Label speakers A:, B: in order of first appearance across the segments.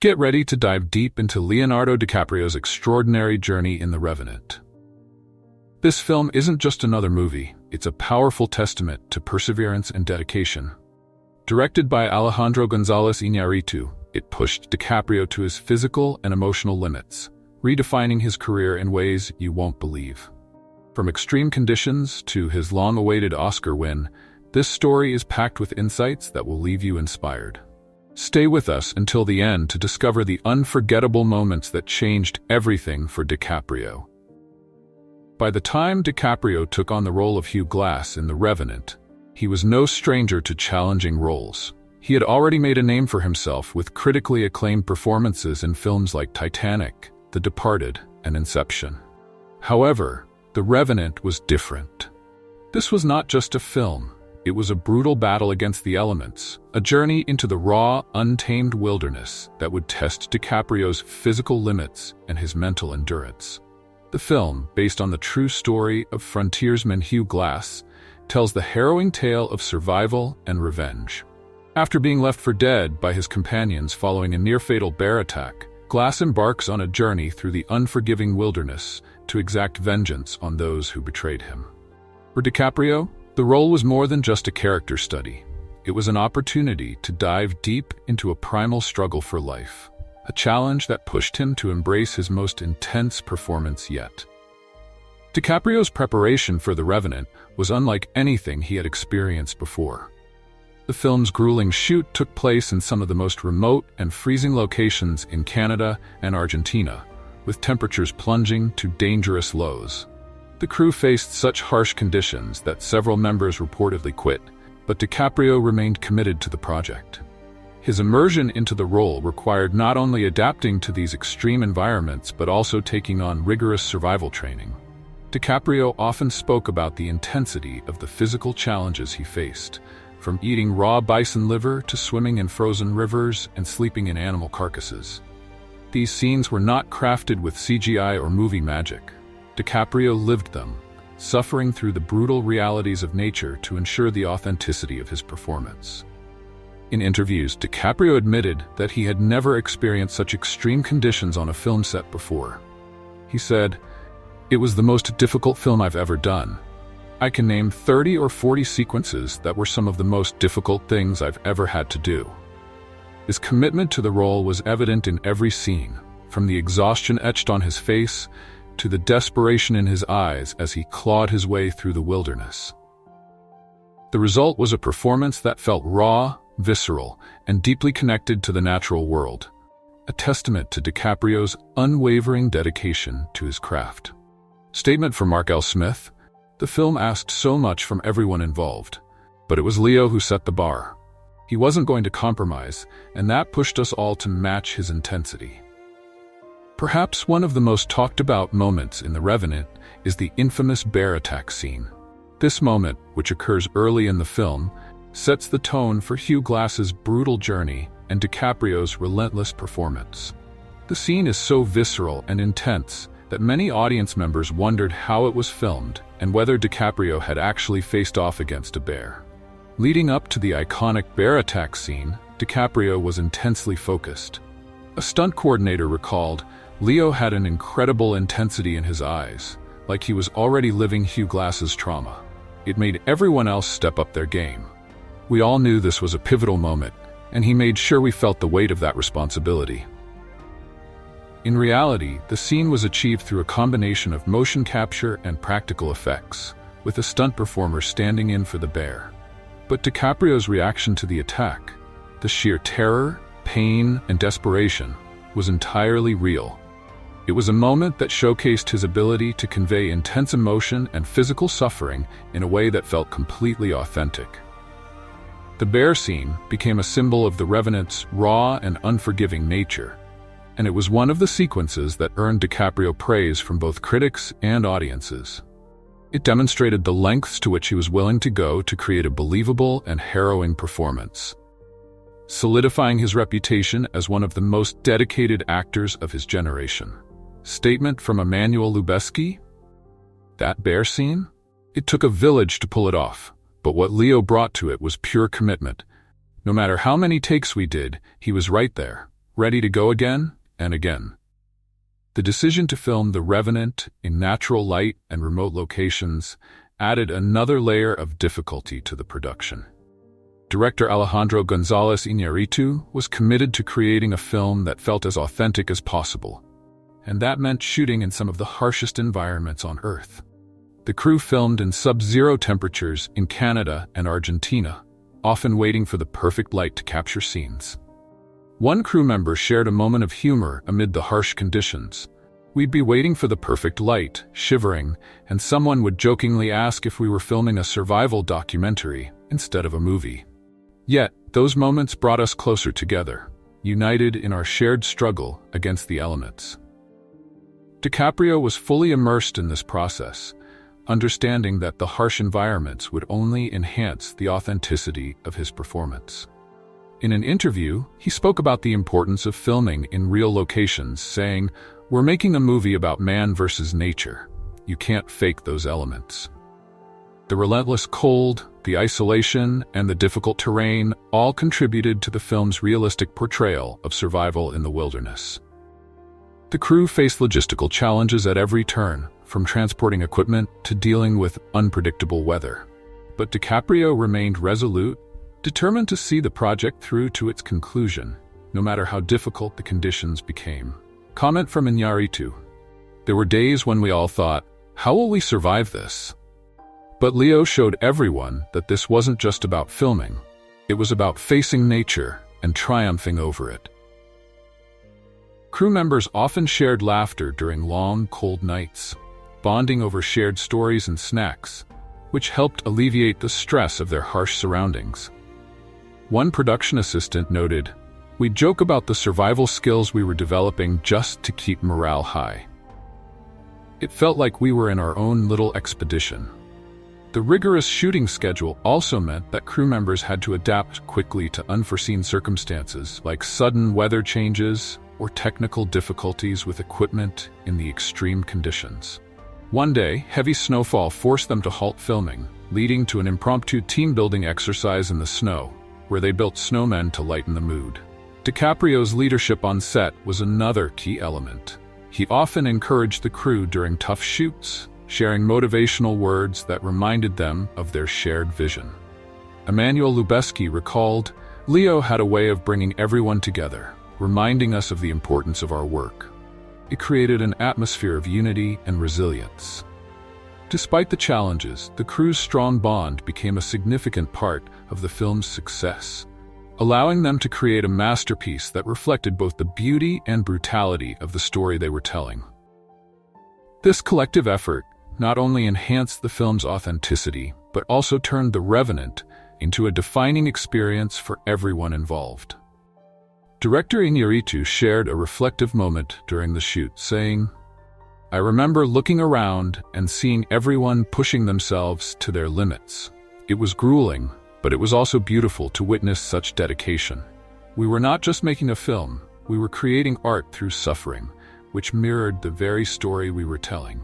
A: Get ready to dive deep into Leonardo DiCaprio's extraordinary journey in The Revenant. This film isn't just another movie, it's a powerful testament to perseverance and dedication. Directed by Alejandro González Iñárritu, it pushed DiCaprio to his physical and emotional limits, redefining his career in ways you won't believe. From extreme conditions to his long-awaited Oscar win, this story is packed with insights that will leave you inspired. Stay with us until the end to discover the unforgettable moments that changed everything for DiCaprio. By the time DiCaprio took on the role of Hugh Glass in The Revenant, he was no stranger to challenging roles. He had already made a name for himself with critically acclaimed performances in films like Titanic, The Departed, and Inception. However, The Revenant was different. This was not just a film. It was a brutal battle against the elements, a journey into the raw, untamed wilderness that would test DiCaprio's physical limits and his mental endurance. The film, based on the true story of frontiersman Hugh Glass, tells the harrowing tale of survival and revenge. After being left for dead by his companions following a near-fatal bear attack, Glass embarks on a journey through the unforgiving wilderness to exact vengeance on those who betrayed him. For DiCaprio, the role was more than just a character study. It was an opportunity to dive deep into a primal struggle for life, a challenge that pushed him to embrace his most intense performance yet. DiCaprio's preparation for The Revenant was unlike anything he had experienced before. The film's grueling shoot took place in some of the most remote and freezing locations in Canada and Argentina, with temperatures plunging to dangerous lows. The crew faced such harsh conditions that several members reportedly quit, but DiCaprio remained committed to the project. His immersion into the role required not only adapting to these extreme environments but also taking on rigorous survival training. DiCaprio often spoke about the intensity of the physical challenges he faced, from eating raw bison liver to swimming in frozen rivers and sleeping in animal carcasses. These scenes were not crafted with CGI or movie magic. DiCaprio lived them, suffering through the brutal realities of nature to ensure the authenticity of his performance. In interviews, DiCaprio admitted that he had never experienced such extreme conditions on a film set before. He said, "It was the most difficult film I've ever done. I can name 30 or 40 sequences that were some of the most difficult things I've ever had to do." His commitment to the role was evident in every scene, from the exhaustion etched on his face to the desperation in his eyes as he clawed his way through the wilderness. The result was a performance that felt raw, visceral, and deeply connected to the natural world, a testament to DiCaprio's unwavering dedication to his craft. Statement from Mark L. Smith: "The film asked so much from everyone involved, but it was Leo who set the bar. He wasn't going to compromise, and that pushed us all to match his intensity." Perhaps one of the most talked about moments in The Revenant is the infamous bear attack scene. This moment, which occurs early in the film, sets the tone for Hugh Glass's brutal journey and DiCaprio's relentless performance. The scene is so visceral and intense that many audience members wondered how it was filmed and whether DiCaprio had actually faced off against a bear. Leading up to the iconic bear attack scene, DiCaprio was intensely focused. A stunt coordinator recalled, "Leo had an incredible intensity in his eyes, like he was already living Hugh Glass's trauma. It made everyone else step up their game. We all knew this was a pivotal moment, and he made sure we felt the weight of that responsibility." In reality, the scene was achieved through a combination of motion capture and practical effects, with a stunt performer standing in for the bear. But DiCaprio's reaction to the attack, the sheer terror, pain, and desperation, was entirely real. It was a moment that showcased his ability to convey intense emotion and physical suffering in a way that felt completely authentic. The bear scene became a symbol of The Revenant's raw and unforgiving nature, and it was one of the sequences that earned DiCaprio praise from both critics and audiences. It demonstrated the lengths to which he was willing to go to create a believable and harrowing performance, solidifying his reputation as one of the most dedicated actors of his generation. Statement from Emmanuel Lubezki: "That bear scene? It took a village to pull it off, but what Leo brought to it was pure commitment. No matter how many takes we did, he was right there, ready to go again and again. The decision to film The Revenant in natural light and remote locations added another layer of difficulty to the production. Director Alejandro González Iñárritu was committed to creating a film that felt as authentic as possible, and that meant shooting in some of the harshest environments on Earth. The crew filmed in sub-zero temperatures in Canada and Argentina, often waiting for the perfect light to capture scenes. One crew member shared a moment of humor amid the harsh conditions. We'd be waiting for the perfect light, shivering, and someone would jokingly ask if we were filming a survival documentary instead of a movie. Yet, those moments brought us closer together, united in our shared struggle against the elements. DiCaprio was fully immersed in this process, understanding that the harsh environments would only enhance the authenticity of his performance. In an interview, he spoke about the importance of filming in real locations, saying, "We're making a movie about man versus nature. You can't fake those elements." The relentless cold, the isolation, and the difficult terrain all contributed to the film's realistic portrayal of survival in the wilderness. The crew faced logistical challenges at every turn, from transporting equipment to dealing with unpredictable weather. But DiCaprio remained resolute, determined to see the project through to its conclusion, no matter how difficult the conditions became. Comment from Iñárritu: "There were days when we all thought, how will we survive this? But Leo showed everyone that this wasn't just about filming. It was about facing nature and triumphing over it." Crew members often shared laughter during long, cold nights, bonding over shared stories and snacks, which helped alleviate the stress of their harsh surroundings. One production assistant noted, "We'd joke about the survival skills we were developing just to keep morale high. It felt like we were in our own little expedition." The rigorous shooting schedule also meant that crew members had to adapt quickly to unforeseen circumstances like sudden weather changes or technical difficulties with equipment in the extreme conditions. One day, heavy snowfall forced them to halt filming, leading to an impromptu team-building exercise in the snow, where they built snowmen to lighten the mood. DiCaprio's leadership on set was another key element. He often encouraged the crew during tough shoots, sharing motivational words that reminded them of their shared vision. Emmanuel Lubezki recalled, "Leo had a way of bringing everyone together, reminding us of the importance of our work. It created an atmosphere of unity and resilience." Despite the challenges, the crew's strong bond became a significant part of the film's success, allowing them to create a masterpiece that reflected both the beauty and brutality of the story they were telling. This collective effort not only enhanced the film's authenticity, but also turned The Revenant into a defining experience for everyone involved. Director Iñárritu shared a reflective moment during the shoot, saying, "I remember looking around and seeing everyone pushing themselves to their limits. It was grueling, but it was also beautiful to witness such dedication. We were not just making a film, we were creating art through suffering, which mirrored the very story we were telling.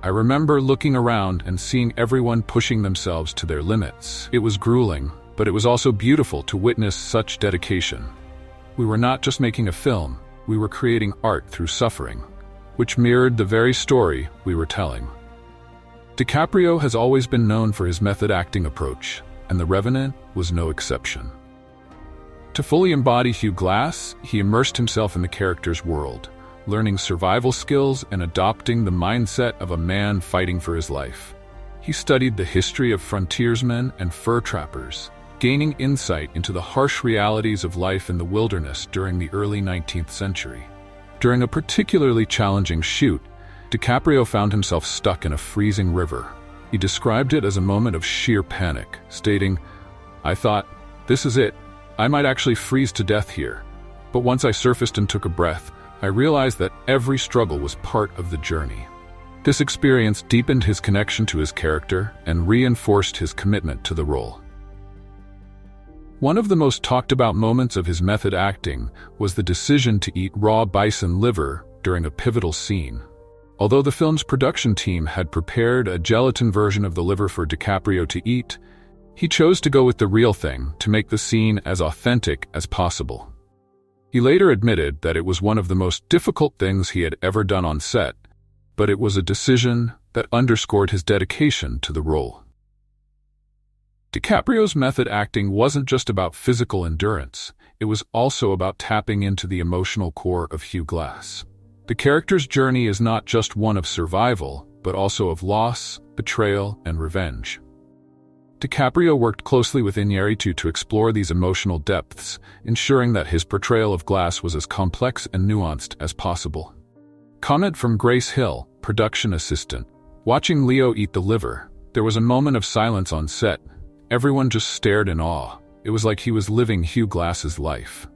A: I remember looking around and seeing everyone pushing themselves to their limits. It was grueling, but it was also beautiful to witness such dedication. We were not just making a film, we were creating art through suffering, which mirrored the very story we were telling." DiCaprio has always been known for his method acting approach, and The Revenant was no exception. To fully embody Hugh Glass, he immersed himself in the character's world, learning survival skills and adopting the mindset of a man fighting for his life. He studied the history of frontiersmen and fur trappers, gaining insight into the harsh realities of life in the wilderness during the early 19th century. During a particularly challenging shoot, DiCaprio found himself stuck in a freezing river. He described it as a moment of sheer panic, stating, "I thought, this is it. I might actually freeze to death here. But once I surfaced and took a breath, I realized that every struggle was part of the journey." This experience deepened his connection to his character and reinforced his commitment to the role. One of the most talked about moments of his method acting was the decision to eat raw bison liver during a pivotal scene. Although the film's production team had prepared a gelatin version of the liver for DiCaprio to eat, he chose to go with the real thing to make the scene as authentic as possible. He later admitted that it was one of the most difficult things he had ever done on set, but it was a decision that underscored his dedication to the role. DiCaprio's method acting wasn't just about physical endurance, it was also about tapping into the emotional core of Hugh Glass. The character's journey is not just one of survival, but also of loss, betrayal, and revenge. DiCaprio worked closely with Iñárritu to explore these emotional depths, ensuring that his portrayal of Glass was as complex and nuanced as possible. Comment from Grace Hill, production assistant. Watching Leo eat the liver, there was a moment of silence on set. Everyone just stared in awe. It was like he was living Hugh Glass's life.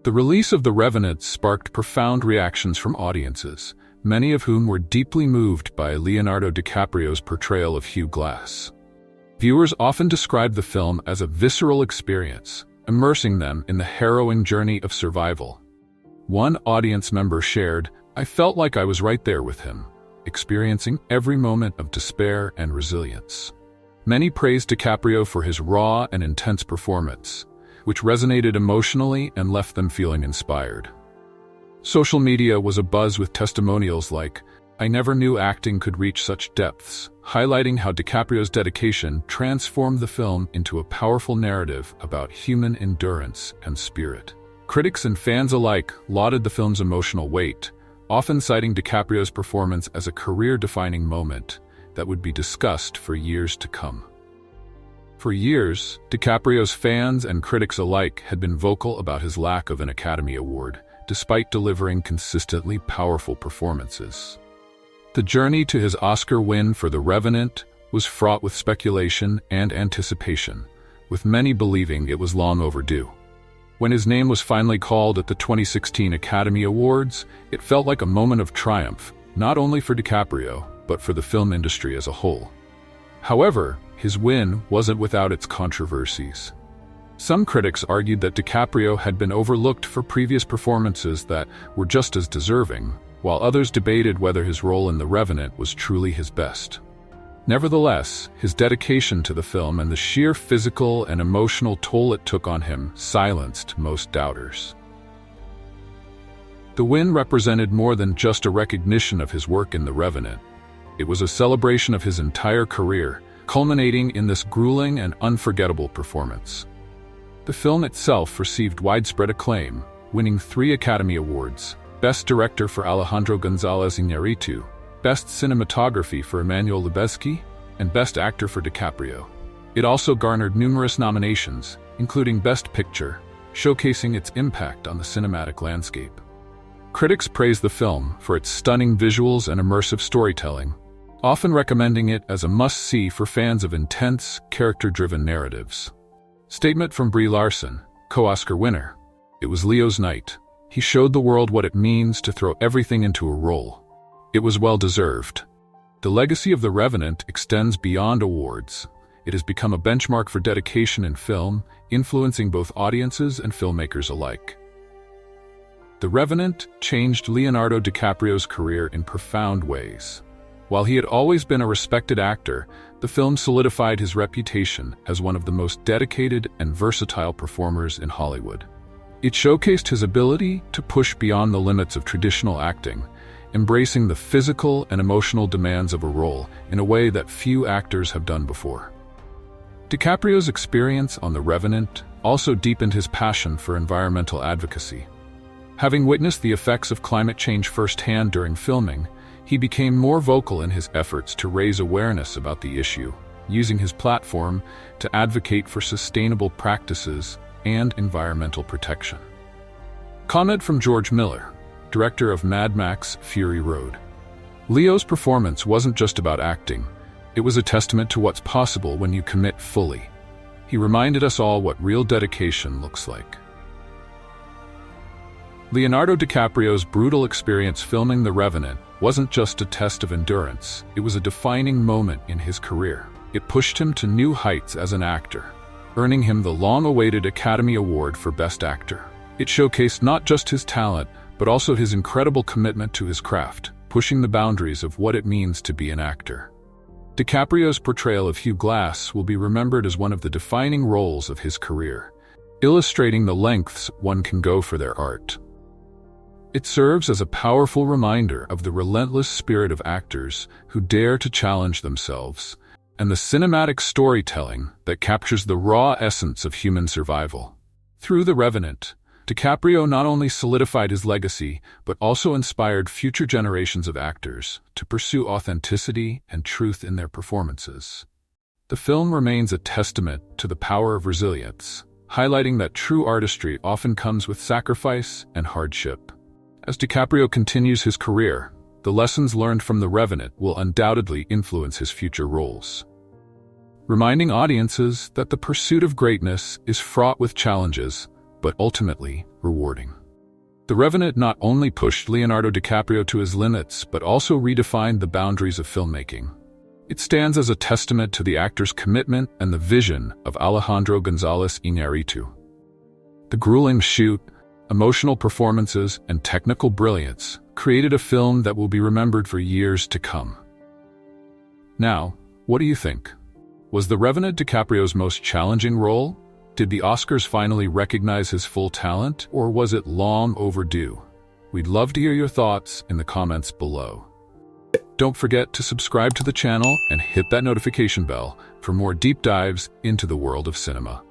A: The release of The Revenant sparked profound reactions from audiences, many of whom were deeply moved by Leonardo DiCaprio's portrayal of Hugh Glass. Viewers often describe the film as a visceral experience, immersing them in the harrowing journey of survival. One audience member shared, "I felt like I was right there with him, experiencing every moment of despair and resilience." Many praised DiCaprio for his raw and intense performance, which resonated emotionally and left them feeling inspired. Social media was abuzz with testimonials like, "I never knew acting could reach such depths," highlighting how DiCaprio's dedication transformed the film into a powerful narrative about human endurance and spirit. Critics and fans alike lauded the film's emotional weight, often citing DiCaprio's performance as a career-defining moment that would be discussed for years to come. For years, DiCaprio's fans and critics alike had been vocal about his lack of an Academy Award, despite delivering consistently powerful performances. The journey to his Oscar win for The Revenant was fraught with speculation and anticipation, with many believing it was long overdue. When his name was finally called at the 2016 Academy Awards, it felt like a moment of triumph, not only for DiCaprio, but for the film industry as a whole. However, his win wasn't without its controversies. Some critics argued that DiCaprio had been overlooked for previous performances that were just as deserving, while others debated whether his role in The Revenant was truly his best. Nevertheless, his dedication to the film and the sheer physical and emotional toll it took on him silenced most doubters. The win represented more than just a recognition of his work in The Revenant. It was a celebration of his entire career, culminating in this grueling and unforgettable performance. The film itself received widespread acclaim, winning 3 Academy Awards: Best Director for Alejandro González Iñárritu, Best Cinematography for Emmanuel Lubezki, and Best Actor for DiCaprio. It also garnered numerous nominations, including Best Picture, showcasing its impact on the cinematic landscape. Critics praised the film for its stunning visuals and immersive storytelling, often recommending it as a must-see for fans of intense, character-driven narratives. Statement from Brie Larson, co-Oscar winner. "It was Leo's night. He showed the world what it means to throw everything into a role. It was well-deserved." The legacy of The Revenant extends beyond awards. It has become a benchmark for dedication in film, influencing both audiences and filmmakers alike. The Revenant changed Leonardo DiCaprio's career in profound ways. While he had always been a respected actor, the film solidified his reputation as one of the most dedicated and versatile performers in Hollywood. It showcased his ability to push beyond the limits of traditional acting, embracing the physical and emotional demands of a role in a way that few actors have done before. DiCaprio's experience on The Revenant also deepened his passion for environmental advocacy. Having witnessed the effects of climate change firsthand during filming, he became more vocal in his efforts to raise awareness about the issue, using his platform to advocate for sustainable practices and environmental protection. Comment from George Miller, director of Mad Max: Fury Road. Leo's performance wasn't just about acting, it was a testament to what's possible when you commit fully. He reminded us all what real dedication looks like. Leonardo DiCaprio's brutal experience filming The Revenant wasn't just a test of endurance, it was a defining moment in his career. It pushed him to new heights as an actor, earning him the long-awaited Academy Award for Best Actor. It showcased not just his talent, but also his incredible commitment to his craft, pushing the boundaries of what it means to be an actor. DiCaprio's portrayal of Hugh Glass will be remembered as one of the defining roles of his career, illustrating the lengths one can go for their art. It serves as a powerful reminder of the relentless spirit of actors who dare to challenge themselves, and the cinematic storytelling that captures the raw essence of human survival. Through The Revenant, DiCaprio not only solidified his legacy, but also inspired future generations of actors to pursue authenticity and truth in their performances. The film remains a testament to the power of resilience, highlighting that true artistry often comes with sacrifice and hardship. As DiCaprio continues his career, the lessons learned from The Revenant will undoubtedly influence his future roles, reminding audiences that the pursuit of greatness is fraught with challenges, but ultimately rewarding. The Revenant not only pushed Leonardo DiCaprio to his limits, but also redefined the boundaries of filmmaking. It stands as a testament to the actor's commitment and the vision of Alejandro González Iñárritu. The grueling shoot, emotional performances, and technical brilliance created a film that will be remembered for years to come. Now, what do you think? Was The Revenant DiCaprio's most challenging role? Did the Oscars finally recognize his full talent, or was it long overdue? We'd love to hear your thoughts in the comments below. Don't forget to subscribe to the channel and hit that notification bell for more deep dives into the world of cinema.